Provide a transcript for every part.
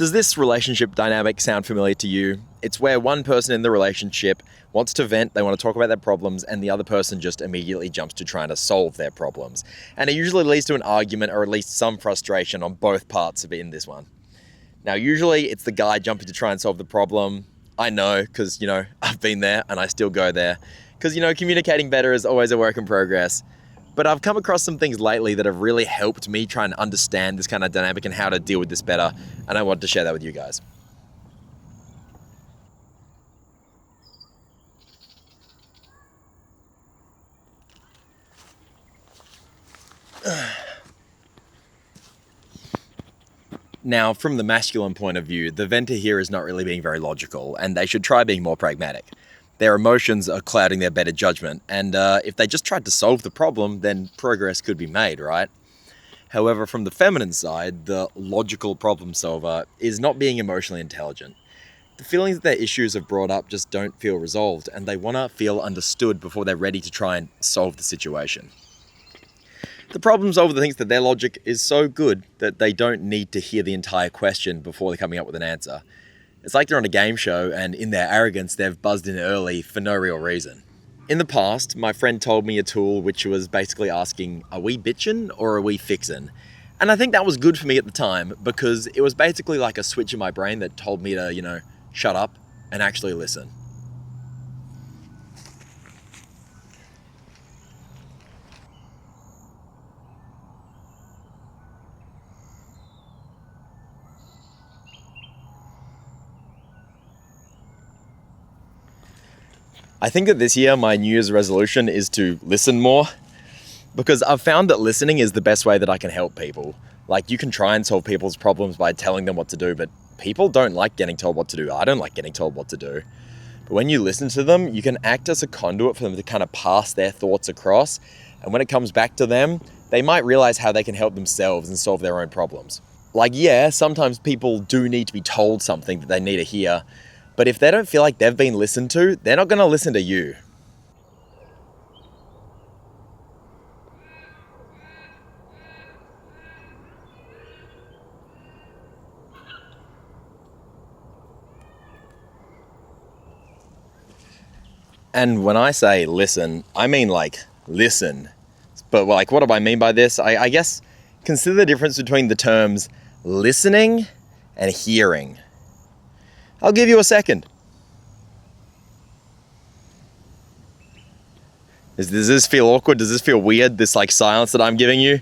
Does this relationship dynamic sound familiar to you? It's where one person in the relationship wants to vent, they want to talk about their problems, and the other person just immediately jumps to trying to solve their problems. And it usually leads to an argument or at least some frustration on both parts of it in this one. Now, usually it's the guy jumping to try and solve the problem. I know, because, I've been there and I still go there. Because, communicating better is always a work in progress. But I've come across some things lately that have really helped me try and understand this kind of dynamic and how to deal with this better. And I wanted to share that with you guys. Now, from the masculine point of view, the venter here is not really being very logical, and they should try being more pragmatic. Their emotions are clouding their better judgment, and if they just tried to solve the problem, then progress could be made, right? However, from the feminine side, the logical problem solver is not being emotionally intelligent. The feelings that their issues have brought up just don't feel resolved, and they want to feel understood before they're ready to try and solve the situation. The problem solver thinks that their logic is so good that they don't need to hear the entire question before they're coming up with an answer. It's like they're on a game show and in their arrogance they've buzzed in early for no real reason. In the past, my friend told me a tool which was basically asking, are we bitchin' or are we fixin'? And I think that was good for me at the time because it was basically like a switch in my brain that told me to, shut up and actually listen. I think that this year my New Year's resolution is to listen more because I've found that listening is the best way that I can help people. Like, you can try and solve people's problems by telling them what to do, but people don't like getting told what to do. I don't like getting told what to do. But when you listen to them, you can act as a conduit for them to kind of pass their thoughts across. And when it comes back to them, they might realize how they can help themselves and solve their own problems. Like, yeah, sometimes people do need to be told something that they need to hear. But if they don't feel like they've been listened to, they're not going to listen to you. And when I say listen, I mean listen. But what do I mean by this? I guess consider the difference between the terms listening and hearing. I'll give you a second. Does this feel awkward? Does this feel weird, this silence that I'm giving you?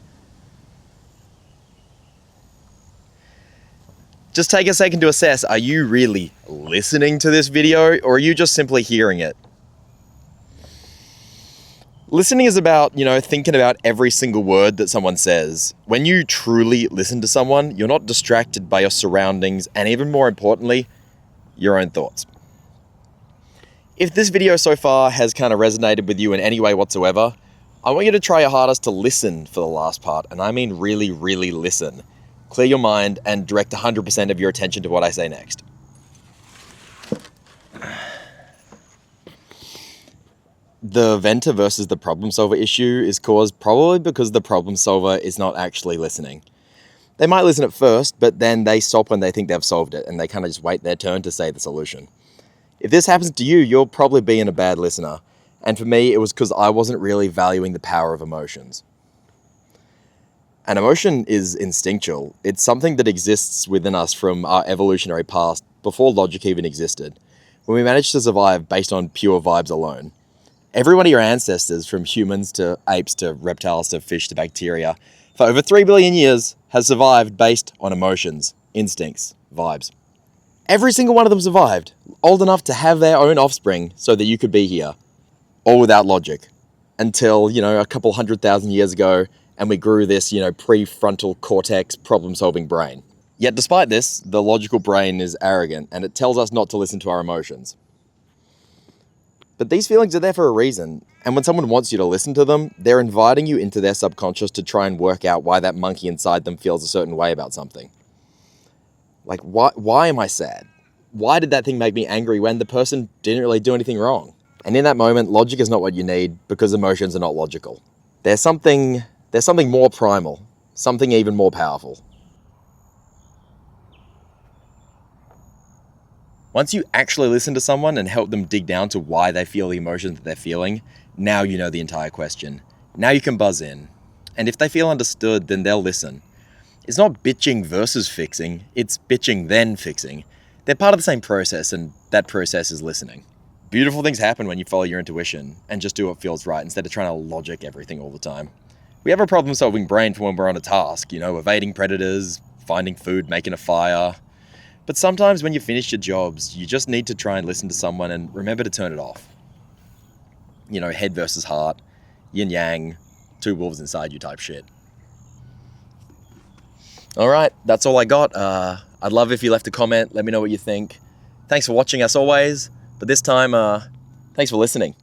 Just take a second to assess, are you really listening to this video or are you just simply hearing it? Listening is about, thinking about every single word that someone says. When you truly listen to someone, you're not distracted by your surroundings and even more importantly, your own thoughts. If this video so far has kind of resonated with you in any way whatsoever, I want you to try your hardest to listen for the last part, and I mean really, really listen. Clear your mind and direct 100% of your attention to what I say next. The venter versus the problem solver issue is caused probably because the problem solver is not actually listening. They might listen at first, but then they stop when they think they've solved it, and they kind of just wait their turn to say the solution. If this happens to you, you'll probably be a bad listener. And for me, it was because I wasn't really valuing the power of emotions. An emotion is instinctual. It's something that exists within us from our evolutionary past, before logic even existed, when we managed to survive based on pure vibes alone. Every one of your ancestors, from humans to apes to reptiles to fish to bacteria, for over 3 billion years, has survived based on emotions, instincts, vibes. Every single one of them survived, old enough to have their own offspring so that you could be here, all without logic, until, a couple 100,000 years ago, and we grew this, prefrontal cortex problem-solving brain. Yet despite this, the logical brain is arrogant, and it tells us not to listen to our emotions. But these feelings are there for a reason, and when someone wants you to listen to them, they're inviting you into their subconscious to try and work out why that monkey inside them feels a certain way about something. Like, why am I sad? Why did that thing make me angry when the person didn't really do anything wrong? And in that moment, logic is not what you need because emotions are not logical. There's something more primal, something even more powerful. Once you actually listen to someone and help them dig down to why they feel the emotions that they're feeling, now you know the entire question. Now you can buzz in. And if they feel understood, then they'll listen. It's not bitching versus fixing, it's bitching then fixing. They're part of the same process, and that process is listening. Beautiful things happen when you follow your intuition and just do what feels right instead of trying to logic everything all the time. We have a problem-solving brain for when we're on a task, evading predators, finding food, making a fire. But sometimes when you finish your jobs, you just need to try and listen to someone and remember to turn it off. Head versus heart, yin yang, two wolves inside you type shit. All right, that's all I got. I'd love if you left a comment. Let me know what you think. Thanks for watching as always. But this time, thanks for listening.